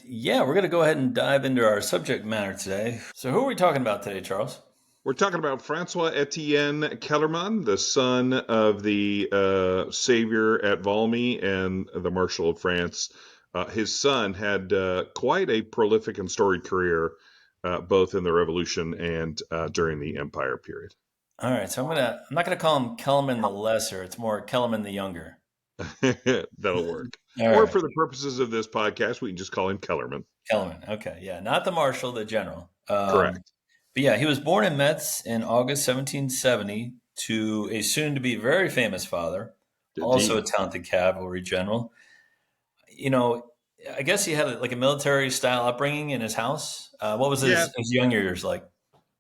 Yeah, we're going to go ahead and dive into our subject matter today. So, who are we talking about today, Charles? We're talking about François Étienne Kellermann, the son of the savior at Valmy and the Marshal of France. His son had quite a prolific and storied career, both in the Revolution and during the Empire period. All right, so I'm not gonna call him Kellerman the Lesser. It's more Kellerman the Younger. That'll work. All Or right, for the purposes of this podcast, we can just call him Kellerman. Kellerman. Okay, yeah, not the Marshal, the General. Correct. But yeah, he was born in Metz in August 1770 to a soon-to-be very famous father, also a Indeed. talented cavalry general. You know, I guess he had like a military style upbringing in his house. What was Yeah, his younger years like?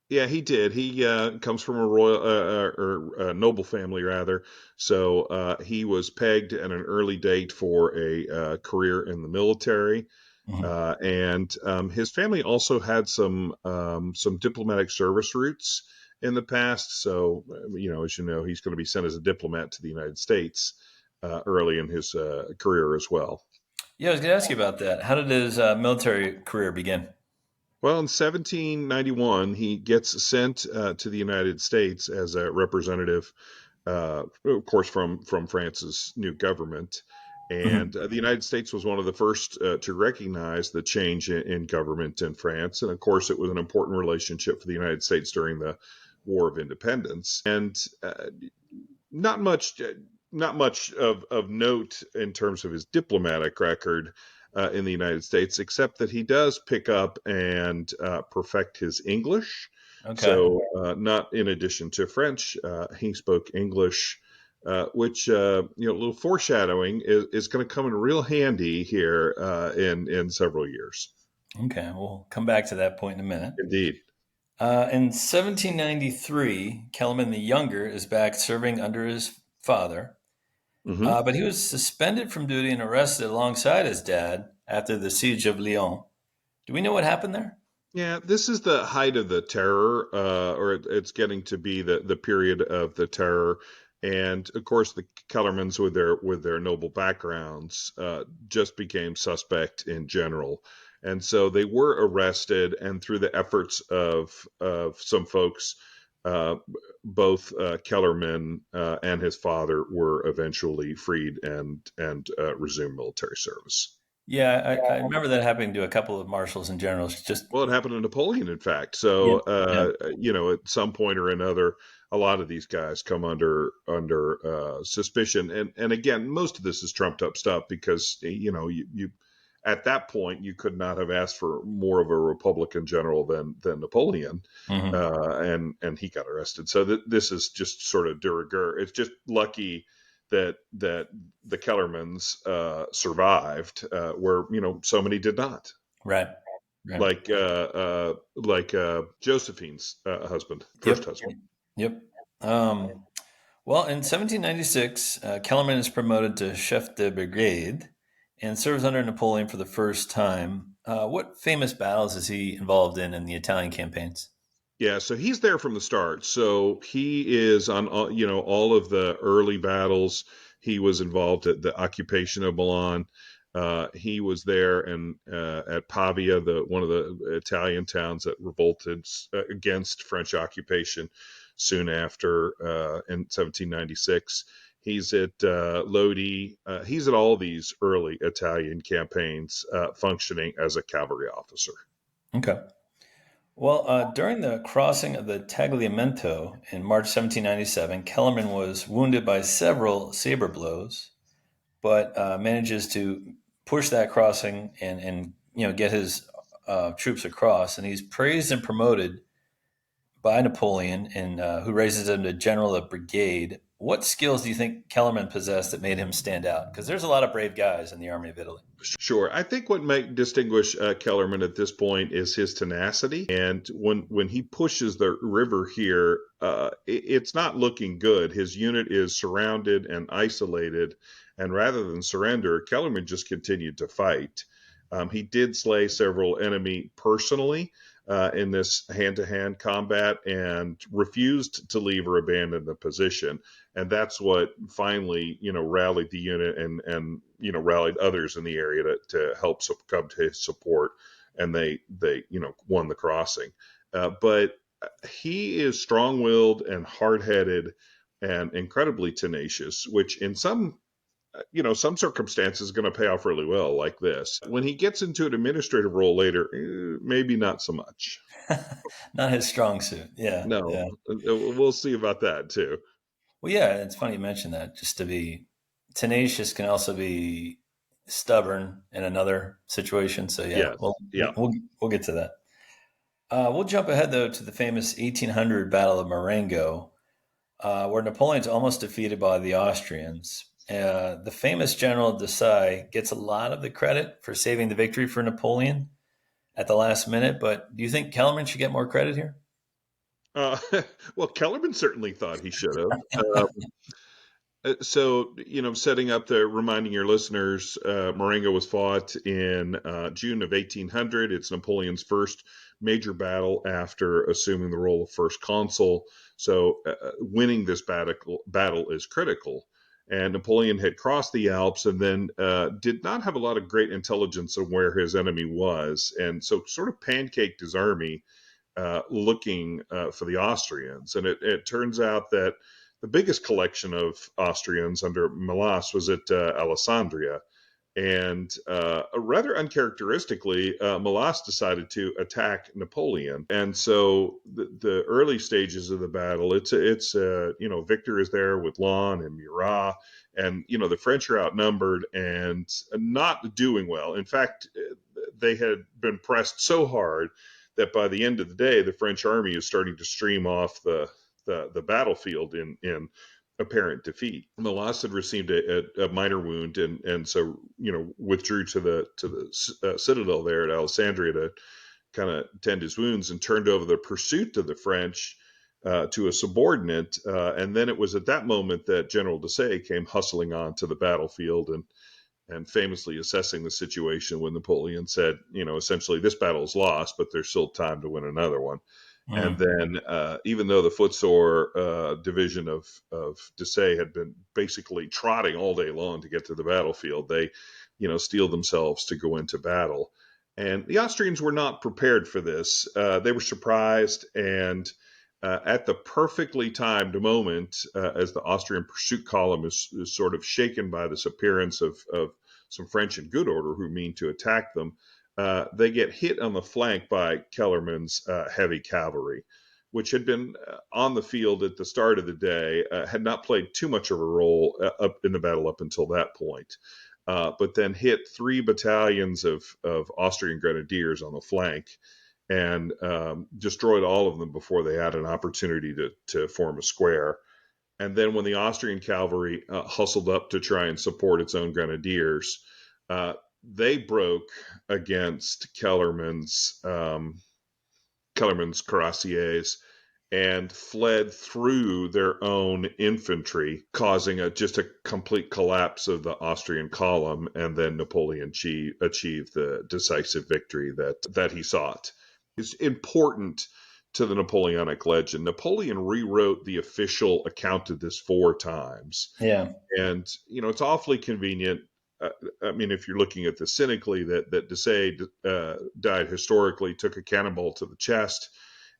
Yeah, he did. He comes from a royal or noble family, rather. So he was pegged at an early date for a career in the military, Mhm. and his family also had some diplomatic service routes in the past. So as you know, he's going to be sent as a diplomat to the United States early in his career as well. Yeah, I was going to ask you about that. How did his military career begin? Well, in 1791, he gets sent to the United States as a representative, of course, from France's new government. Mhm. And the United States was one of the first to recognize the change in government in France. And of course, it was an important relationship for the United States during the War of Independence. And not much not much of note in terms of his diplomatic record in the United States, except that he does pick up and perfect his English. Okay. So, not in addition to French, he spoke English, which a little foreshadowing is going to come in real handy here in several years. Okay. We'll come back to that point in a minute. Indeed. In 1793, Kellerman the Younger is back serving under his father, Hmm. but he was suspended from duty and arrested alongside his dad after the siege of Lyon. Do we know what happened there? Yeah, this is the height of the terror, or it's getting to be the period of the terror, and of course the Kellermans with their noble backgrounds just became suspect in general, and so they were arrested, and through the efforts of some folks, uh, both Kellerman and his father were eventually freed and resumed military service. Yeah, I remember that happening to a couple of marshals and generals. Just Well, it happened to Napoleon, in fact. So, yeah, yeah, at some point or another, a lot of these guys come under suspicion, and again, most of this is trumped up stuff because you at that point you could not have asked for more of a Republican general than Napoleon, hmm and he got arrested. So this is just sort of de rigueur. It's just lucky that the Kellermans survived, where so many did not right, right. like Josephine's husband, first Yep, husband. yep. Um, well, in 1796, Kellerman is promoted to chef de brigade and serves under Napoleon for the first time. What famous battles is he involved in the Italian campaigns? Yeah, so he's there from the start. So he is on all of the early battles. He was involved at the occupation of Milan. He was there and at Pavia, the one of the Italian towns that revolted against French occupation soon after in 1796. He's at Lodi. He's at all these early Italian campaigns, functioning as a cavalry officer. Okay. Well, during the crossing of the Tagliamento in March 1797, Kellerman was wounded by several saber blows, but manages to push that crossing and get his troops across. And he's praised and promoted by Napoleon, and who raises him to general of brigade. What skills do you think Kellerman possessed that made him stand out? Because there's a lot of brave guys in the army of Italy. Sure. I think what might distinguish Kellerman at this point is his tenacity. And when he pushes the river here, it's not looking good. His unit is surrounded and isolated. And rather than surrender, Kellerman just continued to fight. He did slay several enemy personally in this hand-to-hand combat and refused to leave or abandon the position. And that's what finally, rallied the unit and rallied others in the area to help come to his support. And they won the crossing. But he is strong-willed and hard-headed and incredibly tenacious, which in some circumstances is going to pay off really well, like this. When he gets into an administrative role later, maybe not so much. Not his strong suit. Yeah, No, yeah. we'll see about that too. Well, yeah, it's funny you mention that. Just to be tenacious can also be stubborn in another situation. So yeah, Yes, well, yeah. we'll get to that. We'll jump ahead though to the famous 1800 Battle of Marengo, where Napoleon's almost defeated by the Austrians. The famous General Desai gets a lot of the credit for saving the victory for Napoleon at the last minute, but do you think Kellerman should get more credit here? Uh, well, Kellerman certainly thought he should have. So, setting up reminding your listeners, Marengo was fought in June of 1800. It's Napoleon's first major battle after assuming the role of first consul. So, winning this battle is critical. And Napoleon had crossed the Alps and then did not have a lot of great intelligence on where his enemy was. And so, sort of pancaked his army looking for the Austrians. And it turns out that the biggest collection of Austrians under Melas was at Alessandria. And rather uncharacteristically, Melas decided to attack Napoleon. And so the early stages of the battle, Victor is there with Laon and Murat, and the French are outnumbered and not doing well. In fact, they had been pressed so hard that by the end of the day, the French army is starting to stream off the battlefield in apparent defeat. Melas had received a minor wound and so withdrew to the citadel there at Alessandria to kind of tend his wounds and turned over the pursuit of the French to a subordinate. And then it was at that moment that General Desaix came hustling onto the battlefield and famously assessing the situation when Napoleon said, essentially, this battle is lost, but there's still time to win another one. And Mm, then, even though the footsore division of Desaix had been basically trotting all day long to get to the battlefield, they, steel themselves to go into battle. And the Austrians were not prepared for this. They were surprised, and at the perfectly timed moment, as the Austrian pursuit column is sort of shaken by this appearance of some French in good order who mean to attack them, they get hit on the flank by Kellermann's heavy cavalry, which had been on the field at the start of the day, had not played too much of a role up in the battle up until that point, but then hit 3 battalions of Austrian grenadiers on the flank and destroyed all of them before they had an opportunity to form a square. And then when the Austrian cavalry hustled up to try and support its own grenadiers, uh, they broke against Kellermann's cuirassiers and fled through their own infantry, causing just a complete collapse of the Austrian column. And then Napoleon achieved the decisive victory that he sought. It's important to the Napoleonic legend. Napoleon rewrote the official account of this 4 times. yeah, And, it's awfully convenient. I mean, if you're looking at this cynically, that Desaix died historically, took a cannonball to the chest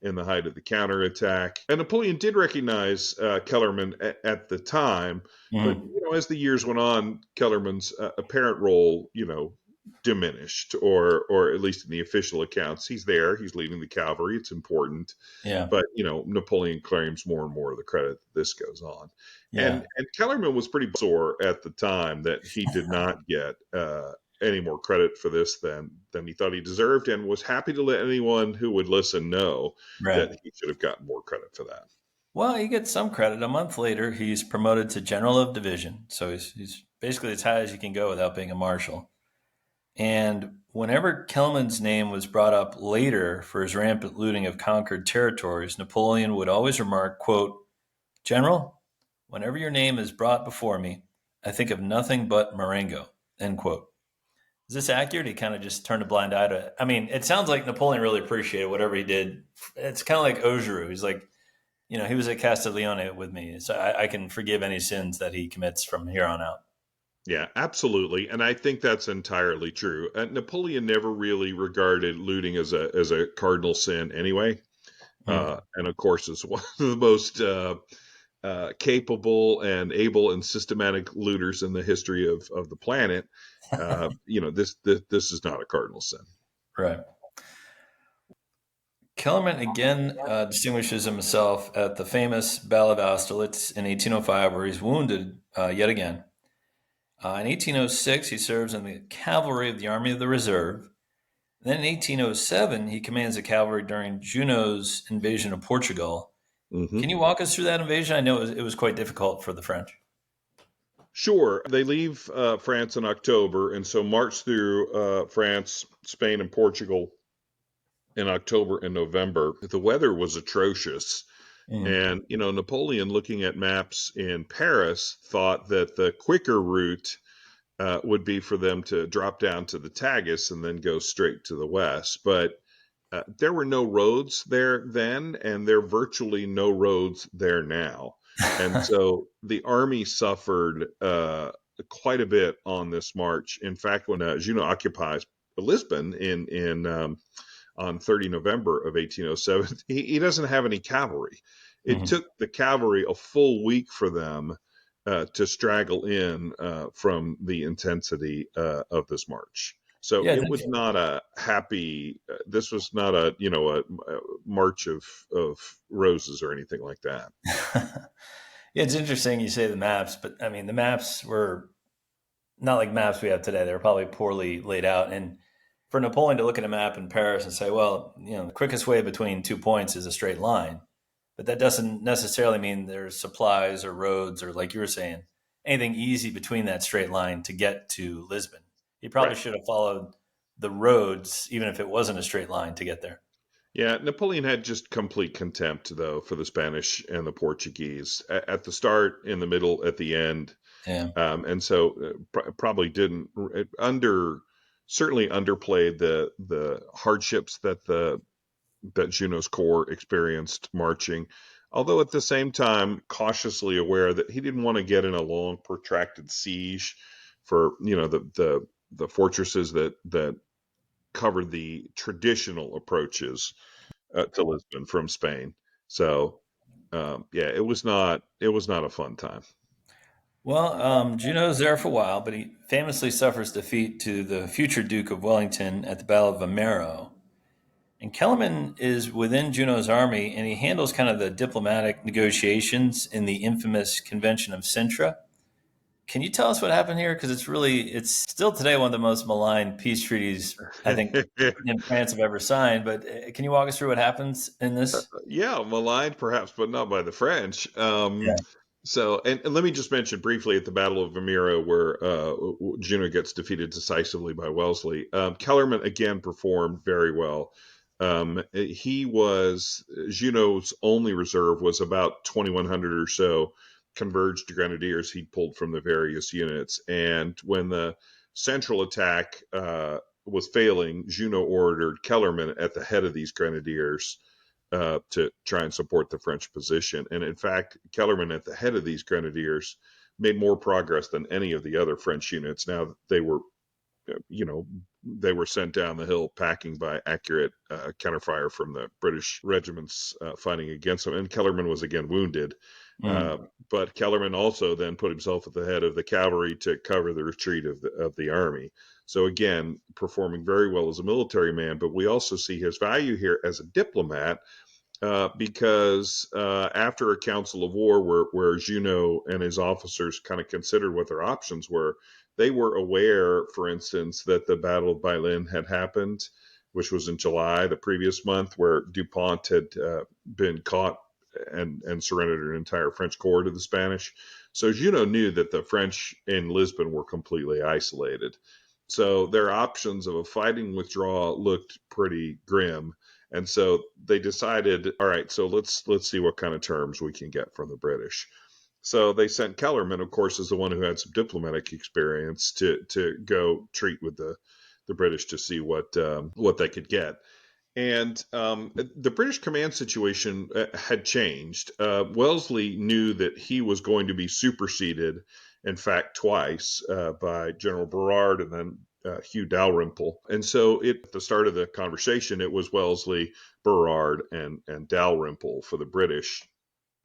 in the height of the counterattack. And Napoleon did recognize Kellermann at the time, but mm, as the years went on, Kellermann's apparent role, diminished, or at least in the official accounts, he's there, he's leading the cavalry, it's important, yeah, but Napoleon claims more and more of the credit that this goes on. yeah. And Kellermann was pretty sore at the time that he did not get any more credit for this than he thought he deserved, and was happy to let anyone who would listen know Right. that he should have gotten more credit for that. Well, he gets some credit. A month later, he's promoted to general of division. So he's basically as high as you can go without being a marshal. And whenever Kelman's name was brought up later for his rampant looting of conquered territories, Napoleon would always remark, quote, General, whenever your name is brought before me, I think of nothing but Marengo, end quote. Is this accurate? He kind of just turned a blind eye to. I mean, it sounds like Napoleon really appreciated whatever he did. It's kind of like Augereau. He's like, he was at Castiglione with me, so I can forgive any sins that he commits from here on out. Yeah, absolutely, and I think that's entirely true. Napoleon never really regarded looting as a cardinal sin, anyway. Mm. And of course, is one of the most capable and able and systematic looters in the history of the planet. This is not a cardinal sin. Right. Kellerman again distinguishes himself at the famous Battle of Austerlitz in 1805, where he's wounded yet again. In 1806, he serves in the cavalry of the Army of the Reserve. Then in 1807, he commands the cavalry during Junot's invasion of Portugal. Hmm. Can you walk us through that invasion? I know it was quite difficult for the French. Sure, they leave France in October, and so march through France, Spain, and Portugal in October and November. The weather was atrocious. Mm. And, Napoleon, looking at maps in Paris, thought that the quicker route would be for them to drop down to the Tagus and then go straight to the west. But there were no roads there then, and there are virtually no roads there now. And so the army suffered quite a bit on this march. In fact, when Junot occupies Lisbon on 30 November of 1807, he doesn't have any cavalry. It Mhm. took the cavalry a full week for them to straggle in from the intensity of this march. So Yeah, it was not a happy. This was not a march of roses or anything like that. yeah, it's interesting you say the maps, but I mean the maps were not like maps we have today. They were probably poorly laid out. And for Napoleon to look at a map in Paris and say, well, the quickest way between 2 points is a straight line, but that doesn't necessarily mean there's supplies or roads or, like you were saying, anything easy between that straight line to get to Lisbon. He probably Right. should have followed the roads, even if it wasn't a straight line to get there. Yeah, Napoleon had just complete contempt, though, for the Spanish and the Portuguese at the start, in the middle, at the end. Yeah. And so probably didn't certainly underplayed the hardships that Junot's corps experienced marching, although at the same time cautiously aware that he didn't want to get in a long protracted siege for the fortresses that covered the traditional approaches to Lisbon from Spain. So yeah, it was not a fun time. Well, Junot's there for a while, but he famously suffers defeat to the future Duke of Wellington at the Battle of Marengo. And Kellerman is within Junot's army, and he handles kind of the diplomatic negotiations in the infamous Convention of Cintra. Can you tell us what happened here? Because it's still today one of the most maligned peace treaties I think Britain and France have ever signed. But can you walk us through what happens in this? Yeah, maligned perhaps, but not by the French. Yeah. And let me just mention briefly at the Battle of Valmy, where Junot gets defeated decisively by Wellesley. Kellerman again performed very well. He was Junot's only reserve was about 2,100 or so converged grenadiers he pulled from the various units. And when the central attack was failing, Junot ordered Kellerman at the head of these grenadiers to try and support the French position. And in fact, Kellerman at the head of these grenadiers made more progress than any of the other French units. Now they were, you know, they were sent down the hill packing by accurate counterfire from the British regiments fighting against them. And Kellerman was again wounded. Mm. But Kellerman also then put himself at the head of the cavalry to cover the retreat of the army. So again, performing very well as a military man, but we also see his value here as a diplomat because after a council of war where Junot and his officers kind of considered what their options were, they were aware, for instance, that the Battle of Bailén had happened, which was in July the previous month, where Dupont had been caught and surrendered an entire French corps to the Spanish. So Junot knew that the French in Lisbon were completely isolated. So their options of a fighting withdrawal looked pretty grim, and so they decided, all right, so let's see what kind of terms we can get from the British. So they sent Kellerman, of course, as the one who had some diplomatic experience, to go treat with the British to see what they could get. And the British command situation had changed. Wellesley knew that he was going to be superseded, in fact, twice by General Burrard and then Hugh Dalrymple. And so at the start of the conversation, it was Wellesley, Burrard, and Dalrymple for the British.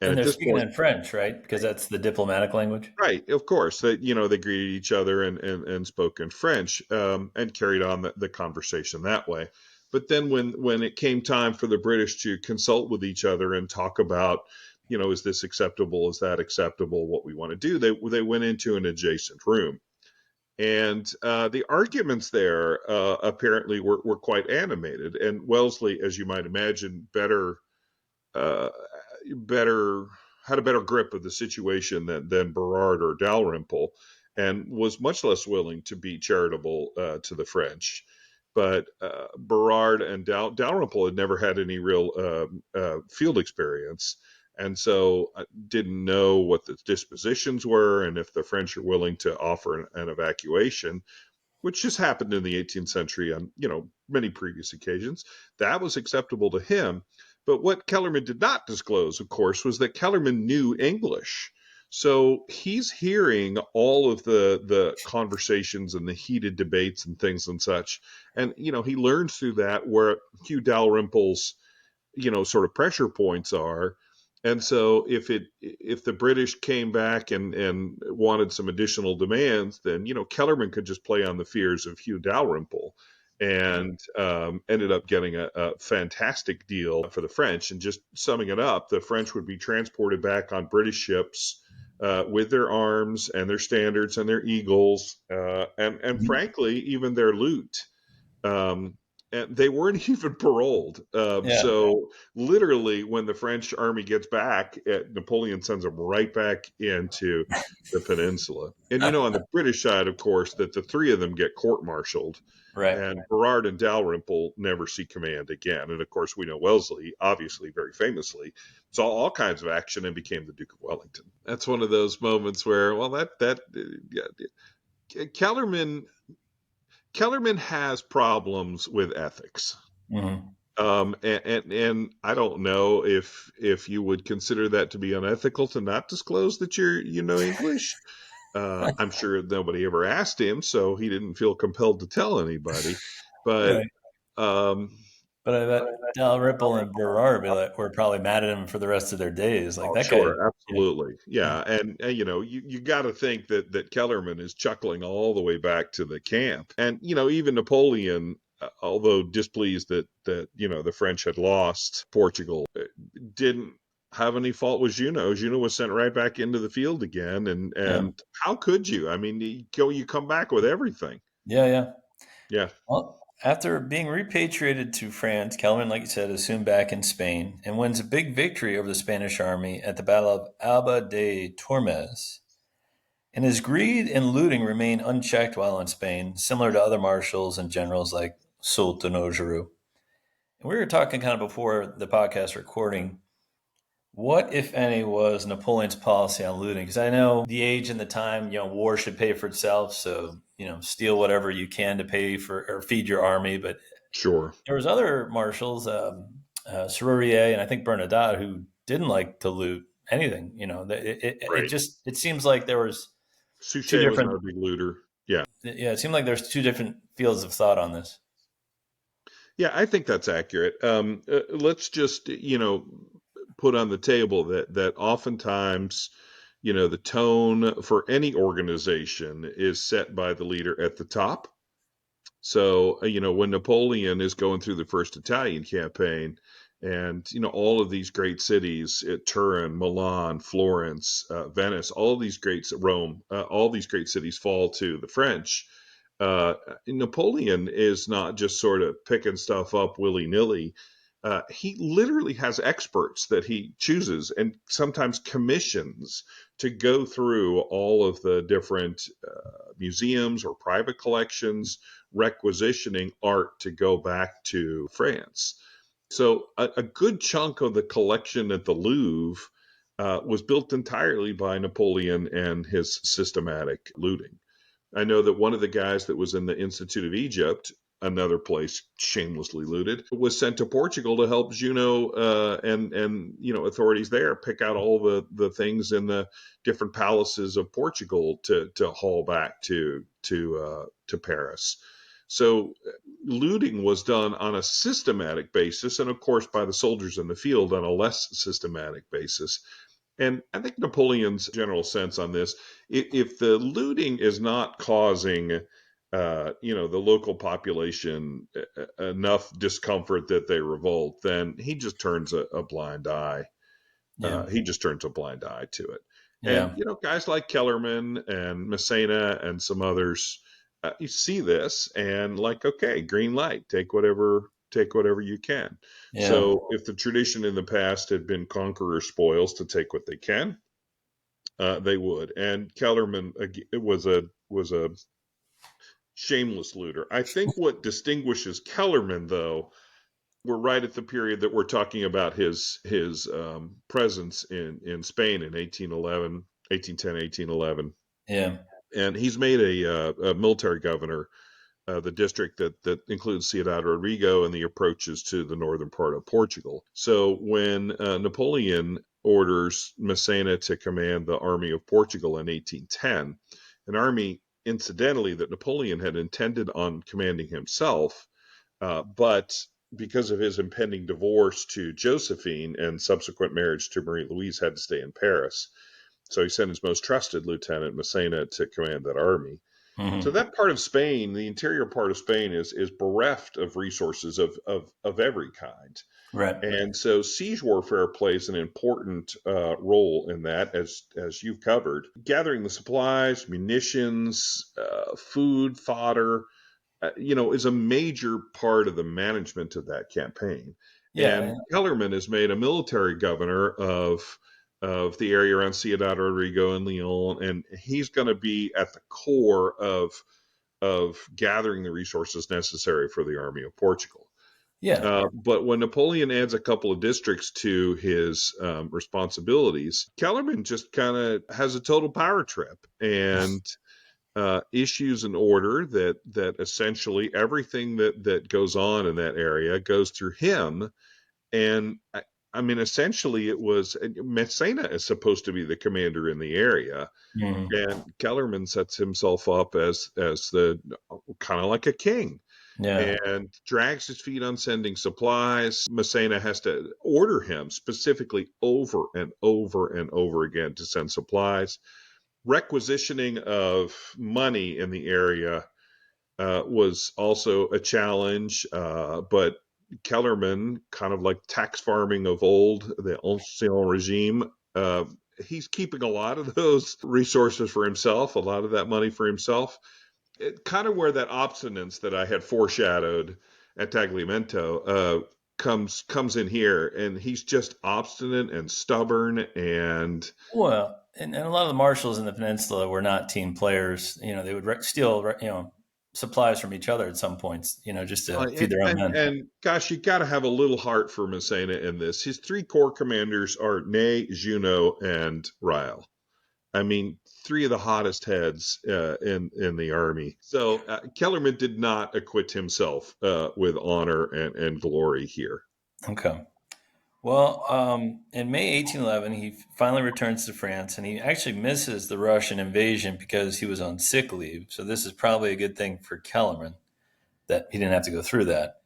And And at they're this speaking point, in French, right? Because that's the diplomatic language. right, of course, that they greeted each other and spoke in French, and carried on the conversation that way. But then when it came time for the British to consult with each other and talk about, is this acceptable? Is that acceptable? What we want to do? They went into an adjacent room, and the arguments there apparently were quite animated. And Wellesley, as you might imagine, uh, better had a better grip of the situation than Berard or Dalrymple, and was much less willing to be charitable to the French. But Berard and Dalrymple had never had any real field experience, and so didn't know what the dispositions were and if the French are willing to offer an evacuation, which just happened in the 18th century on many previous occasions. That was acceptable to him. But what Kellerman did not disclose, of course, was that Kellerman knew English. So he's hearing all of the conversations and the heated debates and things and such. And, he learns through that where Hugh Dalrymple's sort of pressure points are. And so if the British came back and wanted some additional demands, then Kellerman could just play on the fears of Hugh Dalrymple, and ended up getting a fantastic deal for the French. And just summing it up, the French would be transported back on British ships with their arms and their standards and their eagles, and Mhm. frankly even their loot. Um, and they weren't even paroled. Yeah. So literally, when the French army gets back, Napoleon sends them right back into the peninsula. And on the British side, of course, that the three of them get court-martialed, Right. and Berard and Dalrymple never see command again. And of course, we know Wellesley, obviously, very famously, saw all kinds of action and became the Duke of Wellington. That's one of those moments where, well, yeah, Kellerman has problems with ethics. Hmm. And I don't know if you would consider that to be unethical to not disclose that you know English. I'm sure nobody ever asked him, so he didn't feel compelled to tell anybody. But Right. um, But I bet Dalrymple and Burrard were probably mad at him for the rest of their days. Like oh, that guy. sure, Yeah. absolutely, Yeah. yeah, and you got to think that Kellerman is chuckling all the way back to the camp, and even Napoleon, although displeased that the French had lost Portugal, didn't have any fault with Junot. Junot was sent right back into the field again, and Yeah. how could you? I mean, you come back with everything. Yeah. Yeah. Yeah, Well, after being repatriated to France, Kellerman, like you said, is soon back in Spain and wins a big victory over the Spanish army at the Battle of Alba de Tormes. And his greed and looting remain unchecked while in Spain, similar to other marshals and generals like Soult and Augereau. And we were talking kind of before the podcast recording. What, if any, was Napoleon's policy on looting? Because I know the age and the time, war should pay for itself. So, steal whatever you can to pay for or feed your army. But sure, there was other marshals, Serurier and I think Bernadotte, who didn't like to loot anything. It right. just it seems like there was two Suchet was not different. a big looter. Yeah, Yeah, it seemed like there's two different fields of thought on this. yeah, I think that's accurate. Let's just put on the table that oftentimes the tone for any organization is set by the leader at the top. So, when Napoleon is going through the first Italian campaign, and, all of these great cities, Turin, Milan, Florence, Venice, all these great, Rome, all these great cities fall to the French. Napoleon is not just sort of picking stuff up willy nilly. He literally has experts that he chooses and sometimes commissions to go through all of the different museums or private collections, requisitioning art to go back to France. So a good chunk of the collection at the Louvre was built entirely by Napoleon and his systematic looting. I know that one of the guys that was in the Institute of Egypt, another place shamelessly looted, was sent to Portugal to help Junot and authorities there pick out all the things in the different palaces of Portugal to haul back to Paris. So looting was done on a systematic basis, and of course by the soldiers in the field on a less systematic basis. And I think Napoleon's general sense on this, if the looting is not causing, the local population enough discomfort that they revolt, then he just turns a blind eye. Yeah. He just turns a blind eye to it. And Yeah. guys like Kellermann and Massena and some others, you see this and like, okay, green light, take whatever you can. Yeah. So if the tradition in the past had been conqueror spoils to take what they can, they would. And Kellerman was a shameless looter. I think what distinguishes Kellerman, though, we're right at the period that we're talking about his presence in Spain in 1811, 1810, 1811, Yeah. and he's made a military governor, the district that includes Ciudad Rodrigo and the approaches to the northern part of Portugal. So when Napoleon orders Massena to command the army of Portugal in 1810, an army, incidentally, that Napoleon had intended on commanding himself, but because of his impending divorce to Josephine and subsequent marriage to Marie Louise, had to stay in Paris. So he sent his most trusted lieutenant, Massena, to command that army. So Hmm. that part of Spain, the interior part of Spain, is bereft of resources of every kind. Right. And so siege warfare plays an important role in that, as you've covered. Gathering the supplies, munitions, food, fodder, is a major part of the management of that campaign. Yeah. And Kellerman is made a military governor of the area around Ciudad Rodrigo and Leon, and he's going to be at the core of gathering the resources necessary for the army of Portugal. Yeah. But when Napoleon adds a couple of districts to his responsibilities, Kellerman just kind of has a total power trip and issues an order that essentially everything that goes on in that area goes through him. And I mean, essentially, it was Messina is supposed to be the commander in the area, Hmm. and Kellerman sets himself up as the kind of like a king Yeah. and drags his feet on sending supplies. Massena has to order him specifically over and over and over again to send supplies. Requisitioning of money in the area was also a challenge, but Kellerman, kind of like tax farming of old, the Ancien regime, he's keeping a lot of those resources for himself, a lot of that money for himself. Kind of where that obstinance that I had foreshadowed at Tagliamento comes in here, and he's just obstinate and stubborn and Well, and a lot of the marshals in the peninsula were not team players. They would steal, supplies from each other at some points, just to feed and, their own and men. and gosh, you got to have a little heart for Massena in this. His three corps commanders are Ney, Junot, and Ryle. I mean, three of the hottest heads in the army. So Kellerman did not acquit himself with honor and glory here. Okay. Well, in May 1811, he finally returns to France, and he actually misses the Russian invasion because he was on sick leave. So this is probably a good thing for Kellerman that he didn't have to go through that.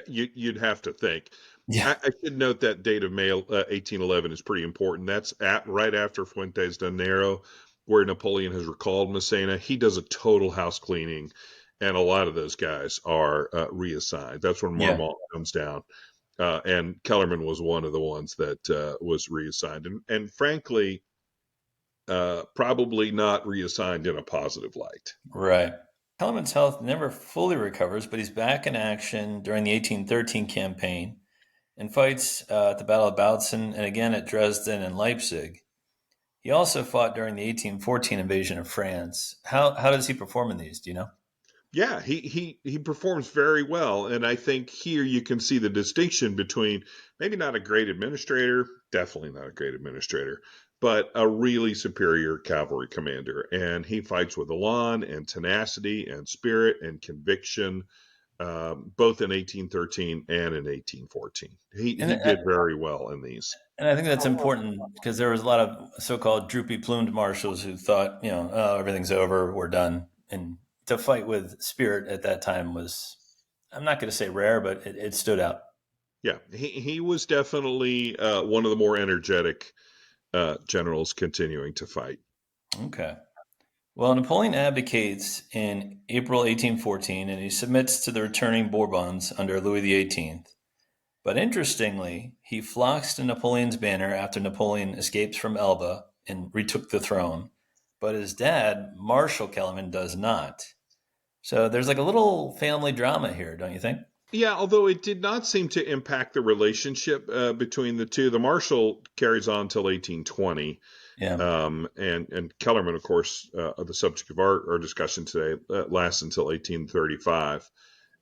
You'd have to think. Yeah. I should note that date of May 1811 is pretty important. That's right after Fuentes de Nero, where Napoleon has recalled Massena. He does a total house cleaning, and a lot of those guys are reassigned. That's when Yeah. Marmont comes down. And Kellerman was one of the ones that was reassigned. And frankly, probably not reassigned in a positive light. Right. Kellerman's health never fully recovers, but he's back in action during the 1813 campaign and fights at the Battle of Bautzen and again at Dresden and Leipzig. He also fought during the 1814 invasion of France. How does he perform in these? Do you know? Yeah, he performs very well, and I think here you can see the distinction between maybe not a great administrator, definitely not a great administrator, but a really superior cavalry commander. And he fights with elan and tenacity and spirit and conviction, both in 1813 and in 1814. And He did very well in these. and I think that's important because there was a lot of so-called droopy plumed marshals who thought, oh, everything's over, we're done. And to fight with spirit at that time was, I'm not going to say rare, but it stood out. Yeah, he was definitely one of the more energetic generals continuing to fight. Okay. Well, Napoleon abdicates in April 1814 and he submits to the returning Bourbons under Louis XVIII. But interestingly, he flocks to Napoleon's banner after Napoleon escapes from Elba and retook the throne. But his dad, Marshal Kellermann, does not. So there's like a little family drama here, don't you think? Yeah, although it did not seem to impact the relationship between the two. The Marshal carries on till 1820, Yeah. and Kellerman, of course, the subject of our discussion today, lasts until 1835.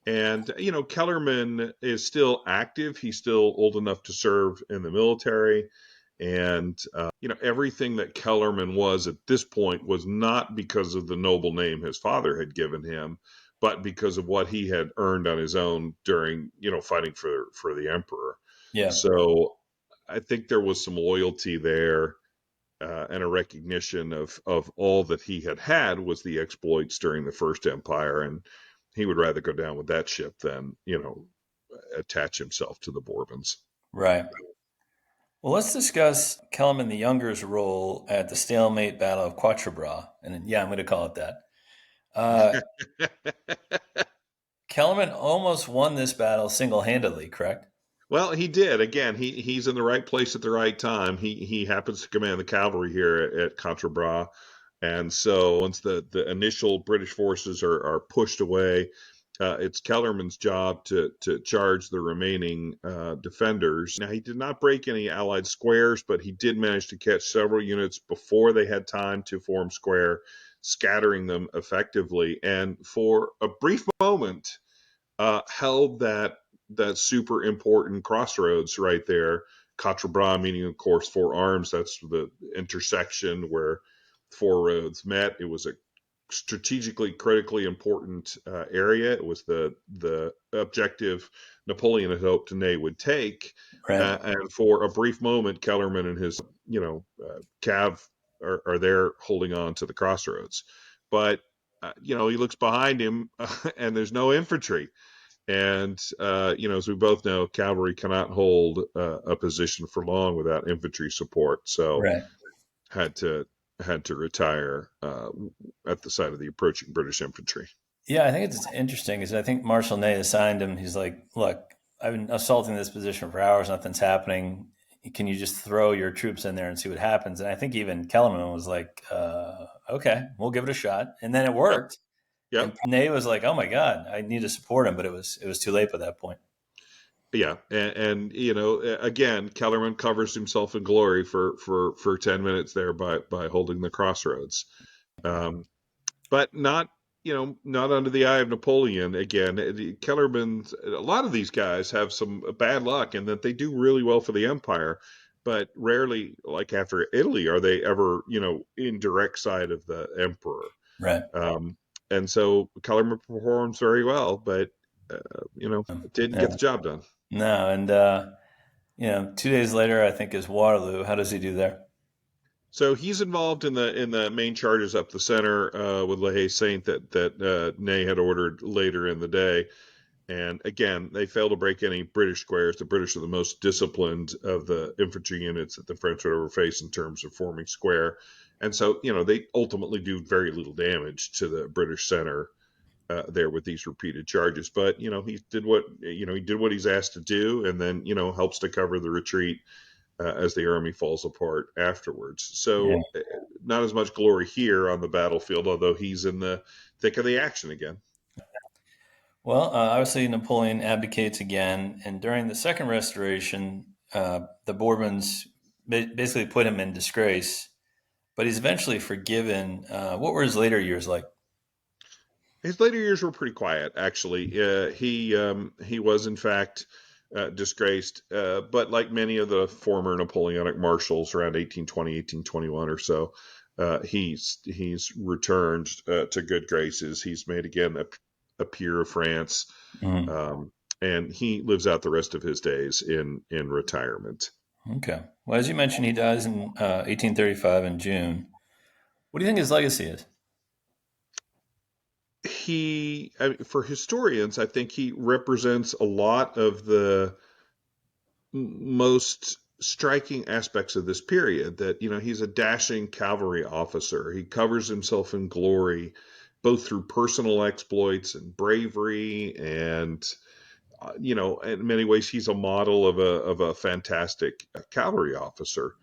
And Kellerman is still active. He's still old enough to serve in the military, and everything that Kellerman was at this point was not because of the noble name his father had given him, but because of what he had earned on his own during fighting for the emperor. Yeah. So I think there was some loyalty there, and a recognition of all that he had was the exploits during the First Empire, and he would rather go down with that ship than attach himself to the Bourbons. Right. Well, let's discuss Kellerman the Younger's role at the stalemate Battle of Quatre. And yeah, I'm going to call it that. Uh, Kellerman almost won this battle single handedly, correct? Well, he did. Again, he's in the right place at the right time. He happens to command the cavalry here at Quatre, and so once the initial British forces are pushed away, it's Kellerman's job to charge the remaining defenders. Now, he did not break any Allied squares, but he did manage to catch several units before they had time to form square, scattering them effectively. And for a brief moment, held that super important crossroads right there. Quatre Bras, meaning of course four arms. That's the intersection where four roads met. It was a strategically critically important area. It was the objective Napoleon had hoped Ney would take. Right. And for a brief moment, Kellerman and his cav are there holding on to the crossroads. But he looks behind him, and there's no infantry. And as we both know, cavalry cannot hold a position for long without infantry support. So Right. had to had to retire at the sight of the approaching British infantry. Yeah, I think it's interesting because I think Marshal Ney assigned him. He's like, look, I've been assaulting this position for hours. Nothing's happening. Can you just throw your troops in there and see what happens? And I think even Kellerman was like, okay, we'll give it a shot. And then it Yep. worked. And Yep. Ney was like, oh my God, I need to support him. But it was too late by that point. Yeah, and again, Kellerman covers himself in glory for 10 minutes there by holding the crossroads. Um, but not under the eye of Napoleon. Again, Kellerman's a lot of these guys have some bad luck in that they do really well for the empire, but rarely, like after Italy, are they ever in direct sight of the emperor. Right. Um, and so Kellerman performs very well, but uh, didn't Yeah. get the job done. No. And, 2 days later, I think is Waterloo. How does he do there? So he's involved in the main charges up the center with La Haye Saint that Ney had ordered later in the day. And again, they fail to break any British squares. The British are the most disciplined of the infantry units that the French would ever face in terms of forming square. And so, they ultimately do very little damage to the British center there with these repeated charges. But he did what he's asked to do, and then helps to cover the retreat as the army falls apart afterwards. Yeah. So, not as much glory here on the battlefield, although he's in the thick of the action again. Well, obviously Napoleon abdicates again, and during the Second Restoration, the Bourbons basically put him in disgrace. But he's eventually forgiven. What were his later years like? His later years were pretty quiet, actually. He was in fact disgraced, but like many of the former Napoleonic marshals around 1820, 1821 or so, he's returned to good graces. He's made again a peer of France, Mhm. um, and he lives out the rest of his days in retirement. Okay. Well, as you mentioned, he dies in 1835 in June. What do you think his legacy is? For historians, I think he represents a lot of the most striking aspects of this period. That, he's a dashing cavalry officer. He covers himself in glory, both through personal exploits and bravery, and in many ways, he's a model of a fantastic cavalry officer.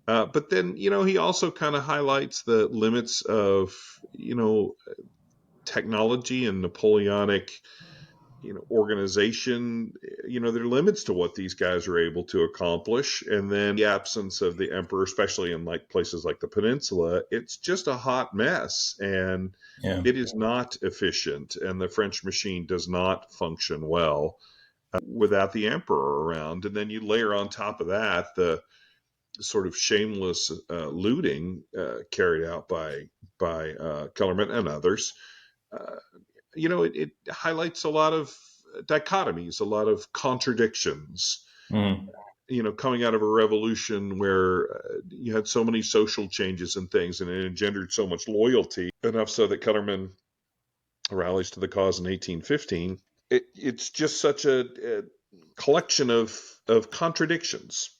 But then, he also kind of highlights the limits of technology and Napoleonic organization. There are limits to what these guys are able to accomplish, and then the absence of the emperor, especially in like places like the peninsula, it's just a hot mess, and Yeah. it is not efficient, and the French machine does not function well without the emperor around. And then you layer on top of that the sort of shameless looting carried out by Kellerman and others. uh, it highlights a lot of dichotomies, a lot of contradictions. Mhm. Coming out of a revolution where you had so many social changes and things, and it engendered so much loyalty, enough so that Kellerman rallies to the cause in 1815. It's just such a collection of contradictions.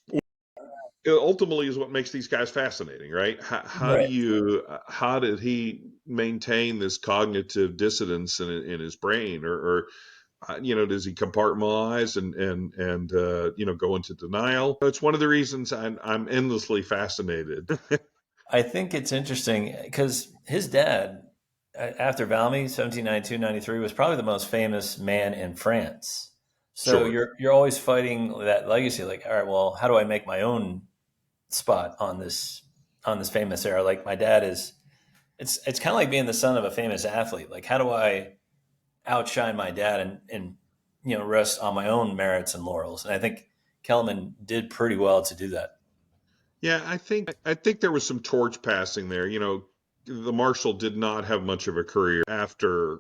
It ultimately is what makes these guys fascinating, right? Right. How did he maintain this cognitive dissonance in his brain, or does he compartmentalize and go into denial? It's one of the reasons I'm endlessly fascinated. I think it's interesting because his dad, after Valmy, 1792-93, was probably the most famous man in France. So Sure. you're always fighting that legacy. Like, all right, well, how do I make my own spot on this famous era? Like my dad is. It's kind of like being the son of a famous athlete. Like, how do I outshine my dad and rest on my own merits and laurels? And I think Kellerman did pretty well to do that. Yeah, I think there was some torch passing there. The marshal did not have much of a career after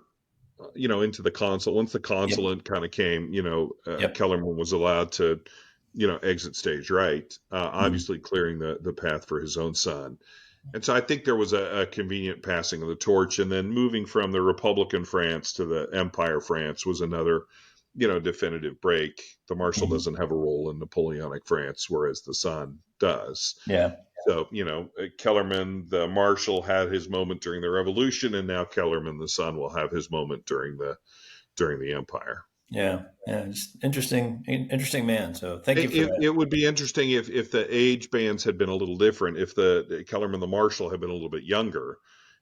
into the consul. Once the Yep. consulate kind of came, Yep. Kellerman was allowed to, exit stage right, Mhm. obviously clearing the path for his own son. And so I think there was a convenient passing of the torch, and then moving from the Republican France to the Empire France was another, definitive break. The Marshal Mhm. doesn't have a role in Napoleonic France, whereas the son does. Yeah. So, Kellerman, the Marshal, had his moment during the Revolution, and now Kellerman, the son, will have his moment during the Empire. Yeah, yeah, it's interesting man. So thank you It, for it, that. it would be interesting if the age bands had been a little different, if the Kellerman the Marshal had been a little bit younger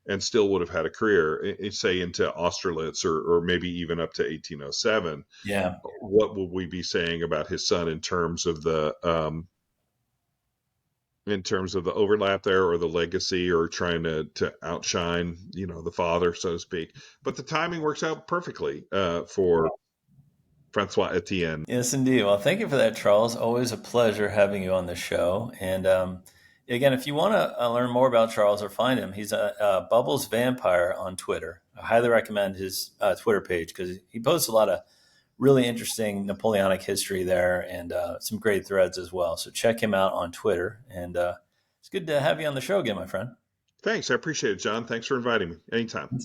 and still would have had a career, say into Austerlitz, or maybe even up to 1807. Yeah, What would we be saying about his son in terms of the overlap there, or the legacy, or trying to outshine the father, so to speak? But the timing works out perfectly for François Etienne. yes, indeed. Well, thank you for that, Charles. Always a pleasure having you on the show. And again, if you want to learn more about Charles or find him, he's a Bubbles Vampire on Twitter. I highly recommend his Twitter page because he posts a lot of really interesting Napoleonic history there and some great threads as well. So check him out on Twitter. And it's good to have you on the show again, my friend. Thanks, I appreciate it, John. Thanks for inviting me anytime.